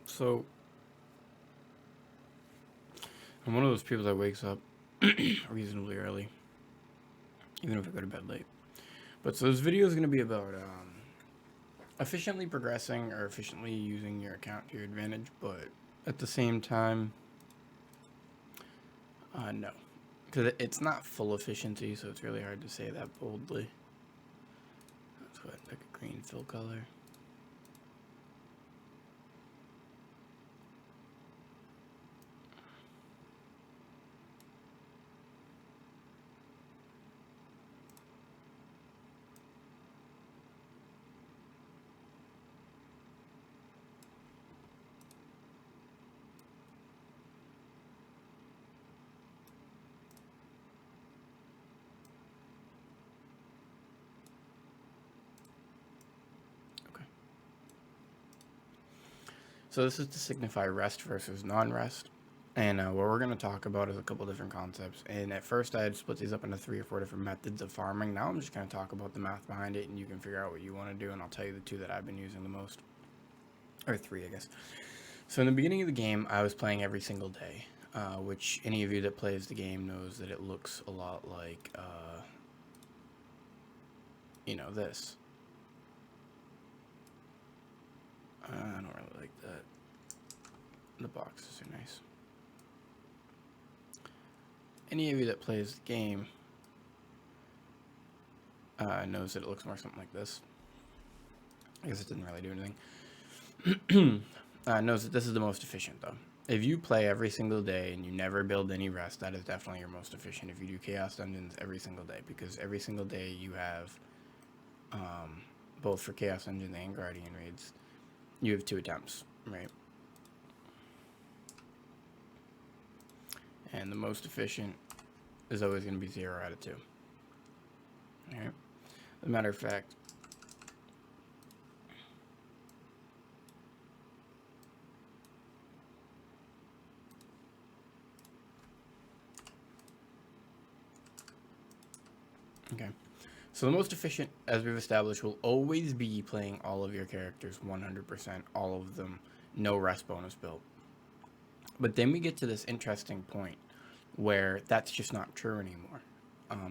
So, I'm one of those people that wakes up reasonably early, even if I go to bed late. But so this video is going to be about efficiently progressing or efficiently using your account to your advantage, but at the same time, no. Because it's not full efficiency, so it's really hard to say that boldly. That's what, like a green fill color. Okay. So this is to signify rest versus non-rest. And what we're going to talk about is a couple different concepts. And at first, I had split these up into 3 or 4 different methods of farming. Now I'm just going to talk about the math behind it, and you can figure out what you want to do. And I'll tell you the two that I've been using the most, or three, I guess. So in the beginning of the game, I was playing every single day, which any of you that plays the game knows that it looks a lot like, this. I don't really like that. The boxes are nice. Any of you that plays the game knows that it looks more something like this. I guess it didn't really do anything. Knows that this is the most efficient, though. If you play every single day and you never build any rest, that is definitely your most efficient if you do Chaos Dungeons every single day, because every single day you have, both for Chaos Dungeons and Guardian Raids, you have 2 attempts, right? And the most efficient is always going to be 0 out of 2. Alright? As a matter of fact, okay. So the most efficient, as we've established, will always be playing all of your characters 100%, all of them, no rest bonus built. But then we get to this interesting point where that's just not true anymore.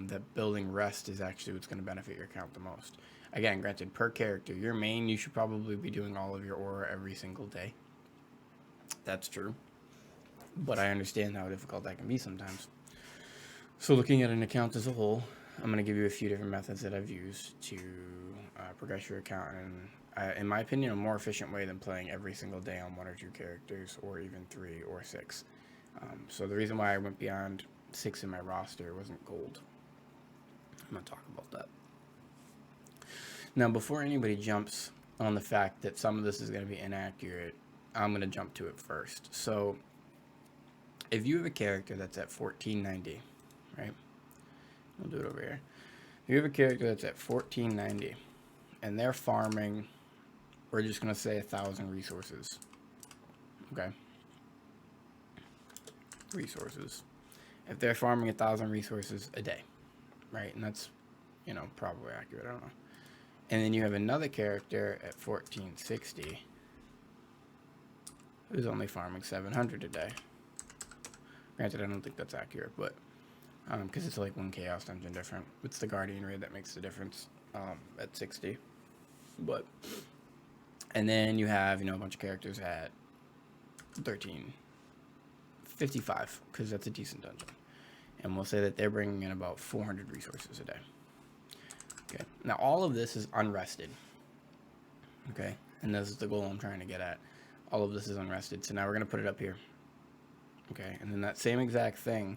That building rest is actually what's going to benefit your account the most. Again, granted, per character, your main, you should probably be doing all of your aura every single day. That's true. But I understand how difficult that can be sometimes. So looking at an account as a whole, I'm going to give you a few different methods that I've used to progress your account, and in my opinion, a more efficient way than playing every single day on 1 or 2 characters, or even 3 or 6. So the reason why I went beyond 6 in my roster wasn't gold. I'm going to talk about that. Now, before anybody jumps on the fact that some of this is going to be inaccurate, I'm going to jump to it first. So if you have a character that's at 1490, right? We'll do it over here. If you have a character that's at 1490 and they're farming, we're just going to say 1,000 resources. Okay. Resources. If they're farming 1,000 resources a day, right? And that's, probably accurate. I don't know. And then you have another character at 1460 who's only farming 700 a day. Granted, I don't think that's accurate, but because it's like 1 Chaos Dungeon different. It's the Guardian Raid that makes the difference at 60. But, and then you have, a bunch of characters at 1355, because that's a decent dungeon. And we'll say that they're bringing in about 400 resources a day. Okay, now all of this is unrested. Okay, and this is the goal I'm trying to get at. All of this is unrested, so now we're going to put it up here. Okay, and then that same exact thing,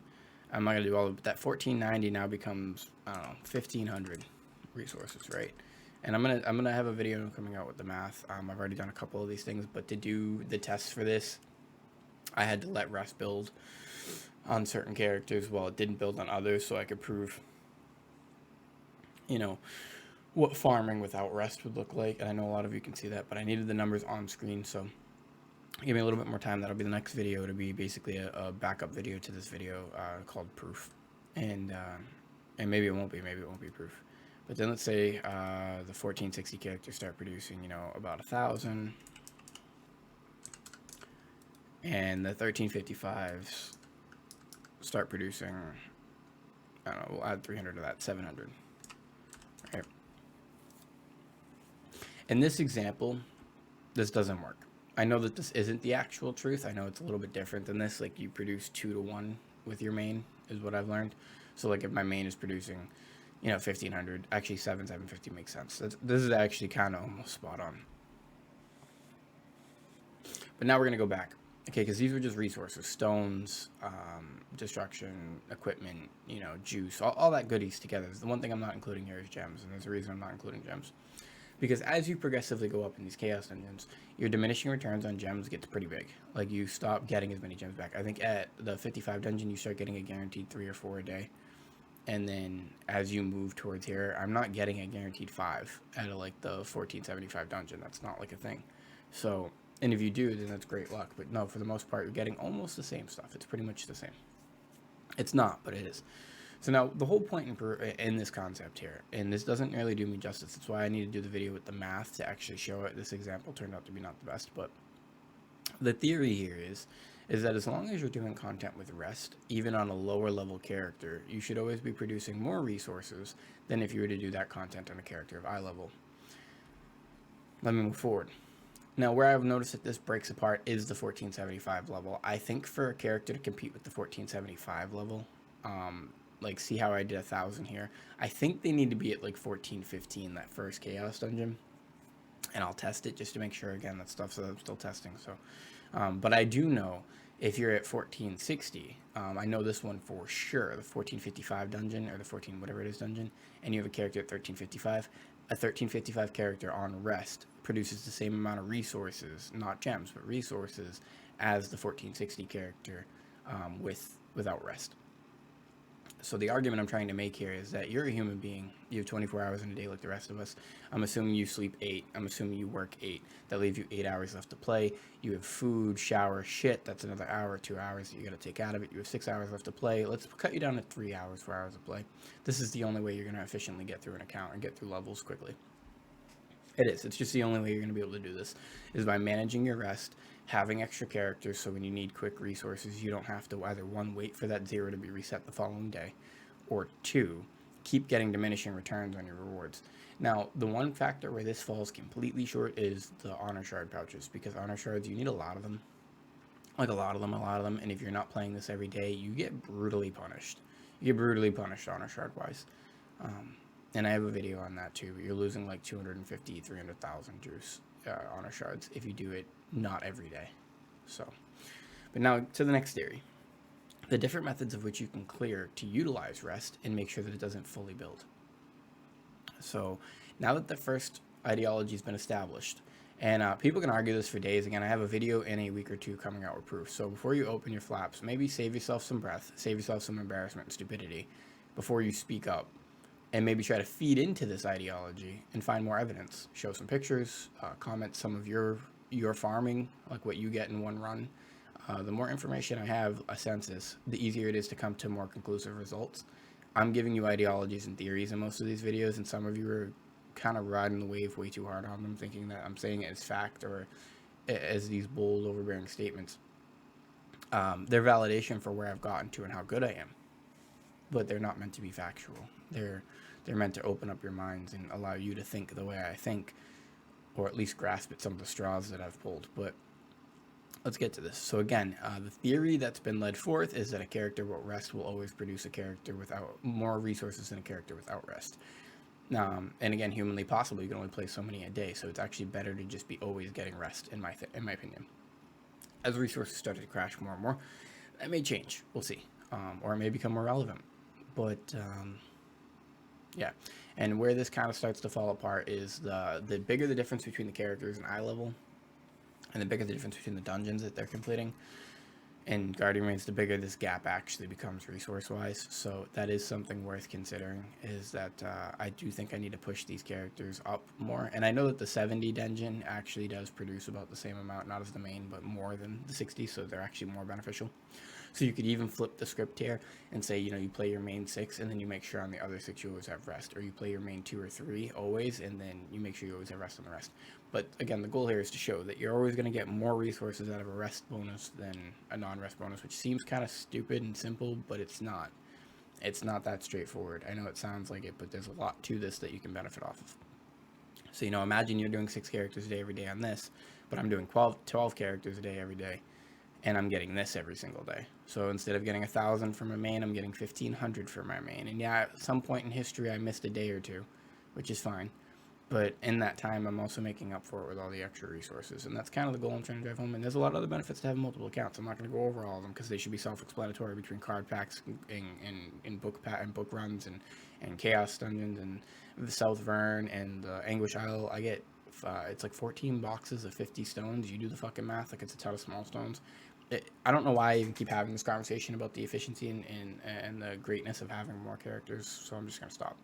I'm not going to do all of it. That 1490 now becomes, I don't know, 1,500 resources, right? And I'm gonna have a video coming out with the math. I've already done a couple of these things, but to do the tests for this, I had to let rest build on certain characters while it didn't build on others, so I could prove, what farming without rest would look like. And I know a lot of you can see that, but I needed the numbers on screen, so give me a little bit more time. That'll be the next video to be basically a backup video to this video called proof, and maybe it won't be proof. But then let's say the 1460 characters start producing, about 1,000. and the 1355s start producing, I don't know, we'll add 300 to that, 700. Right? In this example, this doesn't work. I know that this isn't the actual truth. I know it's a little bit different than this. Like, you produce 2 to 1 with your main, is what I've learned. So, like, if my main is producing, 1500, actually 750 makes sense. This is actually kind of almost spot on. But now we're going to go back. Okay, because these were just resources, stones, destruction, equipment, juice, all that goodies together. The one thing I'm not including here is gems, and there's a reason I'm not including gems. Because as you progressively go up in these chaos dungeons, your diminishing returns on gems gets pretty big. Like, you stop getting as many gems back. I think at the 55 dungeon, you start getting a guaranteed 3 or 4 a day. And then as you move towards here, I'm not getting a guaranteed 5 out of like the 1475 dungeon. That's not like a thing. So, and if you do, then that's great luck. But no, for the most part, you're getting almost the same stuff. It's pretty much the same. It's not, but it is. So now, the whole point in this concept here, and this doesn't really do me justice, that's why I need to do the video with the math to actually show it. This example turned out to be not the best, but the theory here is that as long as you're doing content with rest, even on a lower level character, you should always be producing more resources than if you were to do that content on a character of eye level. Let me move forward. Now, where I've noticed that this breaks apart is the 1475 level. I think for a character to compete with the 1475 level, like, see how I did 1,000 here, I think they need to be at like 1415, that first chaos dungeon, and I'll test it just to make sure. Again, that stuff, so I'm still testing. So but I do know if you're at 1460, I know this one for sure, the 1455 dungeon, or the 14 whatever it is dungeon, and you have a character at 1355, a 1355 character on rest produces the same amount of resources, not gems, but resources, as the 1460 character without rest. So the argument I'm trying to make here is that you're a human being. You have 24 hours in a day like the rest of us. I'm assuming you sleep 8. I'm assuming you work 8. That leaves you 8 hours left to play. You have food, shower, shit. That's another hour, 2 hours that you got to take out of it. You have 6 hours left to play. Let's cut you down to 3 hours, 4 hours of play. This is the only way you're going to efficiently get through an account and get through levels quickly. It is. It's just the only way you're going to be able to do this is by managing your rest, having extra characters, so when you need quick resources, you don't have to either, 1, wait for that 0 to be reset the following day, or 2, keep getting diminishing returns on your rewards. Now, the one factor where this falls completely short is the honor shard pouches, because honor shards, you need a lot of them. Like, a lot of them, and if you're not playing this every day, you get brutally punished. You get brutally punished honor shard-wise. And I have a video on that too. You're losing like 250, 300,000 juice honor shards if you do it not every day. So, but now to the next theory. The different methods of which you can clear to utilize rest and make sure that it doesn't fully build. So now that the first ideology has been established, and people can argue this for days. Again, I have a video in a week or 2 coming out with proof. So before you open your flaps, maybe save yourself some breath, save yourself some embarrassment and stupidity before you speak up. And maybe try to feed into this ideology and find more evidence. Show some pictures, comment some of your farming, like what you get in one run. The more information I have, a census, the easier it is to come to more conclusive results. I'm giving you ideologies and theories in most of these videos, and some of you are kind of riding the wave way too hard on them, thinking that I'm saying it as fact or as these bold, overbearing statements. They're validation for where I've gotten to and how good I am, but they're not meant to be factual. They're meant to open up your minds and allow you to think the way I think, or at least grasp at some of the straws that I've pulled. But let's get to this. So again, the theory that's been led forth is that a character with rest will always produce a character without more resources than a character without rest. And again, humanly possible, you can only play so many a day, so it's actually better to just be always getting rest, in my opinion. As resources started to crash more and more, that may change. We'll see. Or it may become more relevant. But yeah, and where this kind of starts to fall apart is the bigger the difference between the characters in eye level, and the bigger the difference between the dungeons that they're completing, and Guardian Reigns, the bigger this gap actually becomes resource-wise. So that is something worth considering, is that I do think I need to push these characters up more. And I know that the 70 dungeon actually does produce about the same amount, not as the main, but more than the 60, so they're actually more beneficial. So you could even flip the script here and say, you play your main 6, and then you make sure on the other 6 you always have rest. Or you play your main 2 or 3 always, and then you make sure you always have rest on the rest. But again, the goal here is to show that you're always going to get more resources out of a rest bonus than a non-rest bonus, which seems kind of stupid and simple, but it's not. It's not that straightforward. I know it sounds like it, but there's a lot to this that you can benefit off of. So, imagine you're doing 6 characters a day every day on this, but I'm doing 12 characters a day every day, and I'm getting this every single day. So instead of getting 1,000 for my main, I'm getting 1,500 for my main. And yeah, at some point in history, I missed a day or two, which is fine. But in that time, I'm also making up for it with all the extra resources. And that's kind of the goal I'm trying to drive home. And there's a lot of other benefits to having multiple accounts. I'm not going to go over all of them because they should be self-explanatory between card packs and book runs and Chaos Dungeons and the South Vern and Anguish Isle. I get, it's like 14 boxes of 50 stones. You do the fucking math, like it's a ton of small stones. I don't know why I even keep having this conversation about the efficiency and the greatness of having more characters, so I'm just going to stop.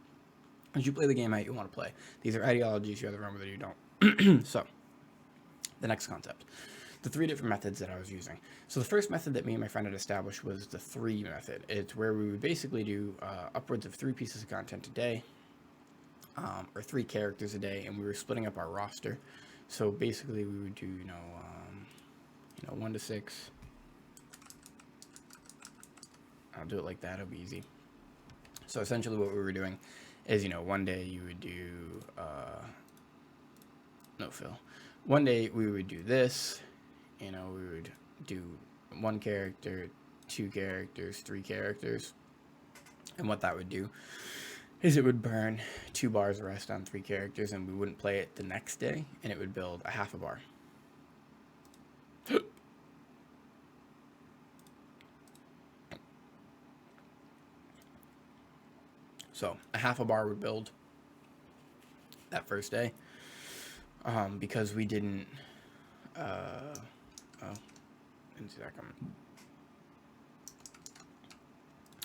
As you play the game how you want to play. These are ideologies, you either run with it or you don't. So, the next concept. The 3 different methods that I was using. So the first method that me and my friend had established was the 3 method. It's where we would basically do upwards of 3 pieces of content a day, or 3 characters a day, and we were splitting up our roster. So basically we would do, 1 to 6. I'll do it like that, it'll be easy. So essentially what we were doing is, one day you would do, one day we would do this, we would do 1 character, 2 characters, 3 characters. And what that would do is it would burn 2 bars of rest on 3 characters, and we wouldn't play it the next day, and it would build a half a bar. So a half a bar would build that first day, because we didn't, didn't see that coming.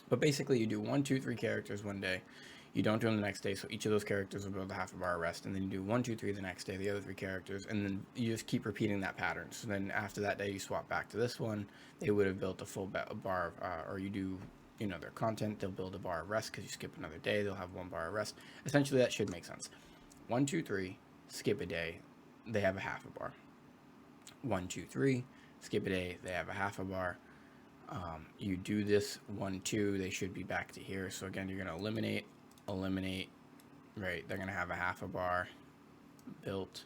But basically you do 1, 2, 3 characters one day. You don't do them the next day, so each of those characters will build a half a bar of rest, and then you do 1, 2, 3 the next day, the other 3 characters, and then you just keep repeating that pattern. So then after that day, you swap back to this one. They would have built a full bar, or you do, their content, they'll build a bar of rest because you skip another day, they'll have 1 bar of rest. Essentially, that should make sense. 1, 2, 3, skip a day, they have a half a bar. 1, 2, 3, skip a day, they have a half a bar. You do this 1, 2, they should be back to here. So again, you're going to eliminate, right? They're going to have a half a bar built.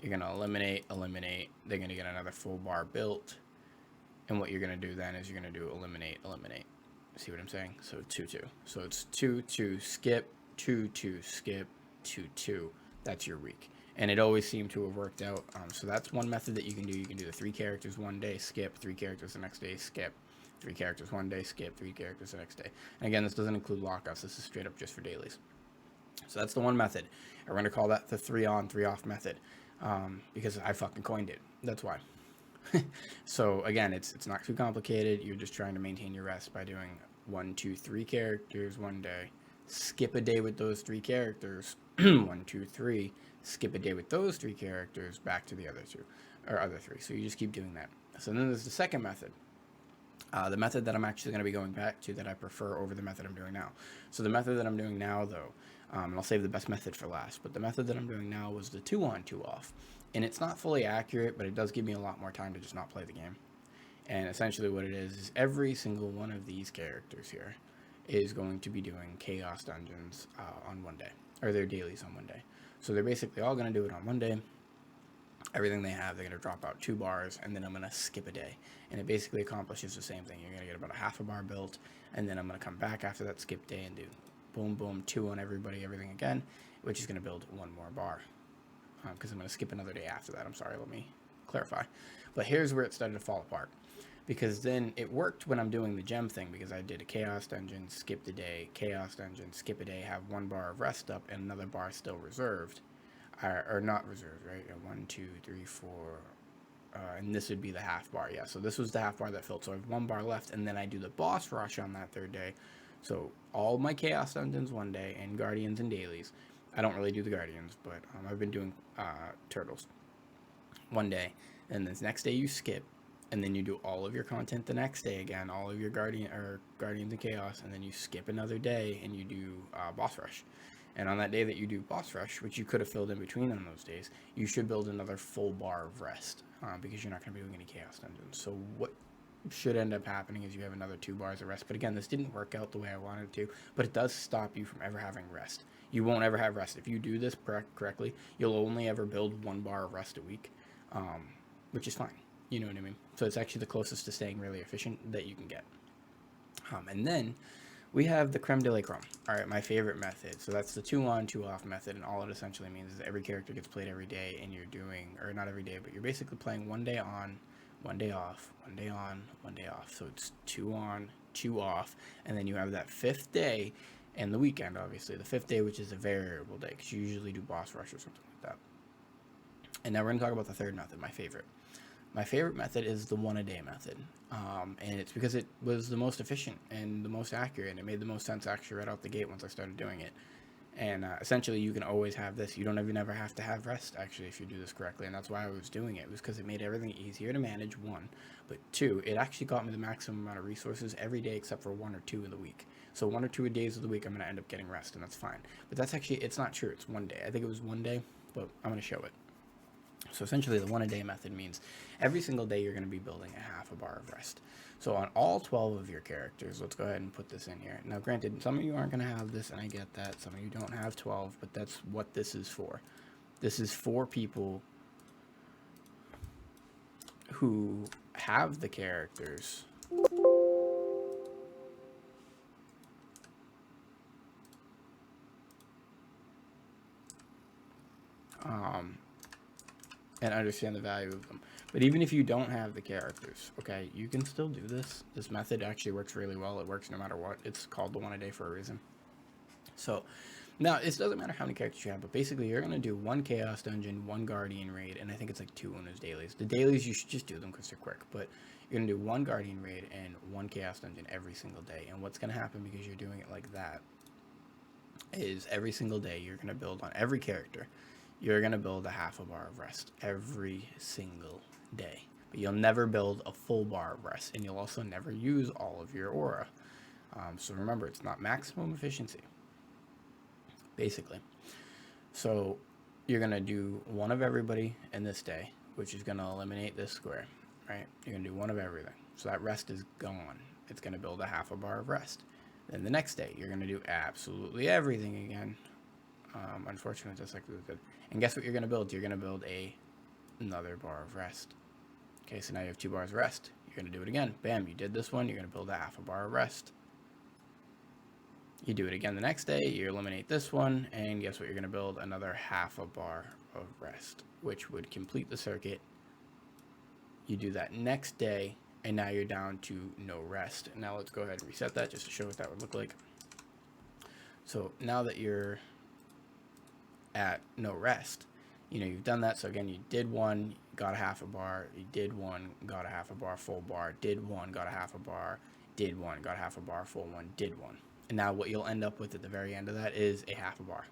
You're going to eliminate, they're going to get another full bar built. And what you're going to do then is you're going to do eliminate. See what I'm saying? So 2, 2. So it's 2, 2, skip, 2, 2, skip, 2, 2. That's your week. And it always seemed to have worked out. So that's one method that you can do. You can do the 3 characters one day, skip, 3 characters the next day, skip, 3 characters one day, skip, 3 characters the next day. And again, this doesn't include lockups. This is straight up just for dailies. So that's the one method. We're going to call that the 3 on, 3 off method, because I fucking coined it. That's why. So again, it's not too complicated. You're just trying to maintain your rest by doing 1, 2, 3 characters one day, skip a day with those 3 characters, 1, 2, 3, skip a day with those 3 characters, back to the other 2 or other 3. So you just keep doing that. So then there's the second method. The method that I'm actually going to be going back to that I prefer over the method I'm doing now. So the method that I'm doing now, though, and I'll save the best method for last, but the method that I'm doing now was the 2 on, 2 off. And it's not fully accurate, but it does give me a lot more time to just not play the game. And essentially what it is every single one of these characters here is going to be doing Chaos Dungeons on one day, or their dailies on one day. So they're basically all going to do it on one day. Everything they have, they're going to drop out 2 bars, and then I'm going to skip a day. And it basically accomplishes the same thing. You're going to get about a half a bar built, and then I'm going to come back after that skip day and do boom, boom, 2 on everybody, everything again, which is going to build 1 more bar. Because I'm going to skip another day after that. I'm sorry, let me clarify. But here's where it started to fall apart. Because then it worked when I'm doing the gem thing, because I did a Chaos Dungeon, skip the day, Chaos Dungeon, skip a day, have 1 bar of rest up, and another bar still reserved. Or not reserved, right? 1, 2, 3, 4, and this would be the half bar, yeah. So this was the half bar that filled, so I have 1 bar left, and then I do the boss rush on that 3rd day. So all my Chaos Dungeons one day, and Guardians and dailies. I don't really do the Guardians, but I've been doing Turtles one day, and this next day you skip, and then you do all of your content the next day again, all of your Guardians and Chaos, and then you skip another day and you do Boss Rush. And on that day that you do boss rush, which you could have filled in between on those days, you should build another full bar of rest, because you're not going to be doing any chaos dungeons. So what should end up happening is you have another 2 bars of rest. But again, this didn't work out the way I wanted it to, but it does stop you from ever having rest. You won't ever have rest. If you do this correctly, you'll only ever build 1 bar of rest a week, which is fine. You know what I mean? So it's actually the closest to staying really efficient that you can get. And then we have the creme de la creme. All right, my favorite method. So that's the 2 on, 2 off method, and all it essentially means is every character gets played every day, and you're doing, or not every day, but you're basically playing 1 day on, 1 day off, 1 day on, 1 day off. So it's 2 on, 2 off, and then you have that 5th day and the weekend, obviously. The 5th day, which is a variable day, because you usually do boss rush or something like that. And now we're going to talk about the 3rd method, my favorite. My favorite method is the 1 a day method, and it's because it was the most efficient and the most accurate, and it made the most sense actually right out the gate once I started doing it. And essentially, you can always have this. You don't even ever have to have rest, actually, if you do this correctly, and that's why I was doing it. It was because it made everything easier to manage, 1. But 2, it actually got me the maximum amount of resources every day except for 1 or 2 of the week. So 1 or 2 days of the week, I'm going to end up getting rest, and that's fine. But that's actually, it's not true. It's 1 day. I think it was 1 day, but I'm going to show it. So essentially, the 1 a day method means every single day you're going to be building a half a bar of rest. So on all 12 of your characters, let's go ahead and put this in here. Now, granted, some of you aren't going to have this, and I get that. Some of you don't have 12, but that's what this is for. This is for people who have the characters and understand the value of them. But even if you don't have the characters, okay, you can still do this. This method actually works really well. It works no matter what. It's called the 1 a day for a reason. So now it doesn't matter how many characters you have, but basically you're going to do 1 chaos dungeon, 1 guardian raid, and I think it's like 2 on those dailies. The dailies, you should just do them because they're quick, but you're going to do 1 guardian raid and 1 chaos dungeon every single day. And what's going to happen because you're doing it like that is every single day you're going to build on every character. You're going to build a half a bar of rest every single day. But you'll never build a full bar of rest, and you'll also never use all of your aura. So remember, it's not maximum efficiency, basically. So you're going to do 1 of everybody in this day, which is going to eliminate this square, right? You're going to do 1 of everything. So that rest is gone. It's going to build a half a bar of rest. Then the next day, you're going to do absolutely everything again. Unfortunately, just like we did. And guess what you're going to build? You're going to build another bar of rest. Okay, so now you have 2 bars of rest. You're going to do it again. Bam, you did this one. You're going to build a half a bar of rest. You do it again the next day. You eliminate this one. And guess what? You're going to build another half a bar of rest, which would complete the circuit. You do that next day, and now you're down to no rest. Now let's go ahead and reset that just to show what that would look like. So now that you're at no rest, you've done that. So again, you did 1, got a half a bar, you did 1, got a half a bar, full bar, did 1, got a half a bar, did 1, got a half a bar, full 1, did 1. And now what you'll end up with at the very end of that is a half a bar.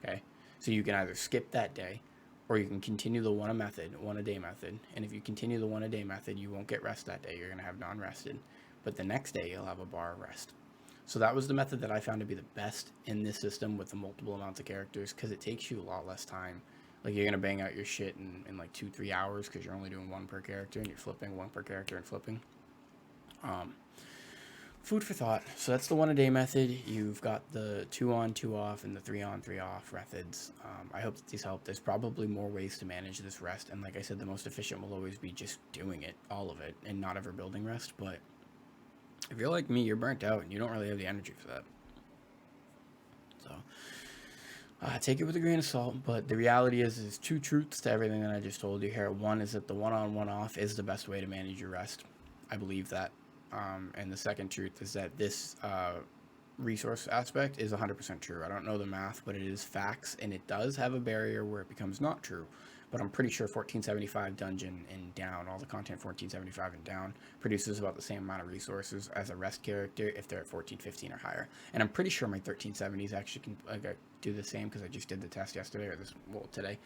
Okay, so you can either skip that day, or you can continue the 1 a day method. And if you continue the 1 a day method, you won't get rest that day. You're going to have non-rested, but the next day you'll have a bar of rest. So that was the method that I found to be the best in this system with the multiple amounts of characters, because it takes you a lot less time. Like, you're going to bang out your shit in like 2-3 hours because you're only doing 1 per character, and you're flipping 1 per character and flipping. Food for thought. So that's the 1 a day method. You've got the 2 on, 2 off, and the 3 on, 3 off methods. I hope that these help. There's probably more ways to manage this rest, and like I said, the most efficient will always be just doing it, all of it, and not ever building rest. But if you're like me, you're burnt out and you don't really have the energy for that. So take it with a grain of salt, but the reality is there's 2 truths to everything that I just told you here. One is that the 1 on, 1 off is the best way to manage your rest. I believe that. And the second truth is that this resource aspect is 100% true. I don't know the math, but it is facts, and it does have a barrier where it becomes not true. But I'm pretty sure 1475 dungeon and down, all the content 1475 and down, produces about the same amount of resources as a rest character if they're at 1415 or higher. And I'm pretty sure my 1370s actually can do the same, because I just did the test yesterday, or today.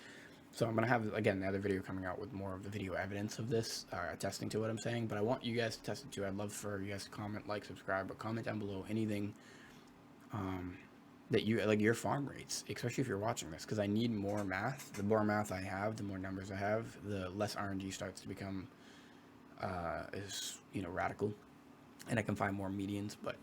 So I'm going to have, again, another video coming out with more of the video evidence of this, attesting to what I'm saying. But I want you guys to test it too. I'd love for you guys to comment, like, subscribe, but comment down below anything that you like your farm rates, especially if you're watching this, because I need more math. The more math I have, the more numbers I have, the less RNG starts to become is radical, and I can find more medians. But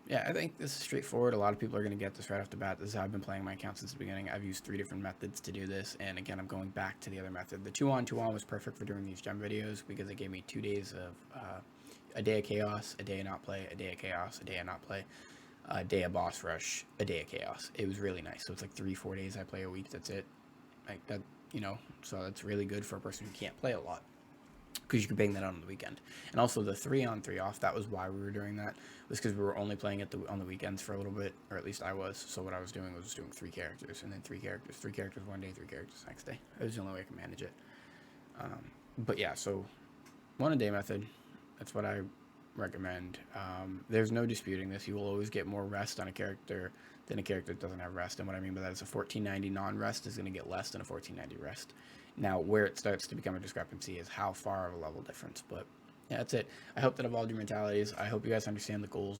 yeah, I think this is straightforward. A lot of people are going to get this right off the bat. This is how I've been playing my account since the beginning. I've used 3 different methods to do this, and again, I'm going back to the other method. The 2-on 2-on was perfect for doing these gem videos because it gave me 2 days of a day of chaos, a day of not play, a day of chaos, a day of not play, a day of boss rush, a day of chaos. It was really nice. So it's like 3-4 days I play a week. That's it. Like that, So that's really good for a person who can't play a lot, because you can bang that out on the weekend. And also the 3-on 3-off, that was why we were doing that, was because we were only playing it on the weekends for a little bit, or at least I was. So what I was doing was doing 3 characters, and then 3 characters one day, 3 characters next day. It was the only way I could manage it. But yeah, so 1-a-day method, that's what I recommend. There's no disputing this. You will always get more rest on a character than a character that doesn't have rest. And what I mean by that is a 1490 non-rest is going to get less than a 1490 rest. Now, where it starts to become a discrepancy is how far of a level difference. But yeah, that's it. I hope that evolved your mentalities. I hope you guys understand the goals.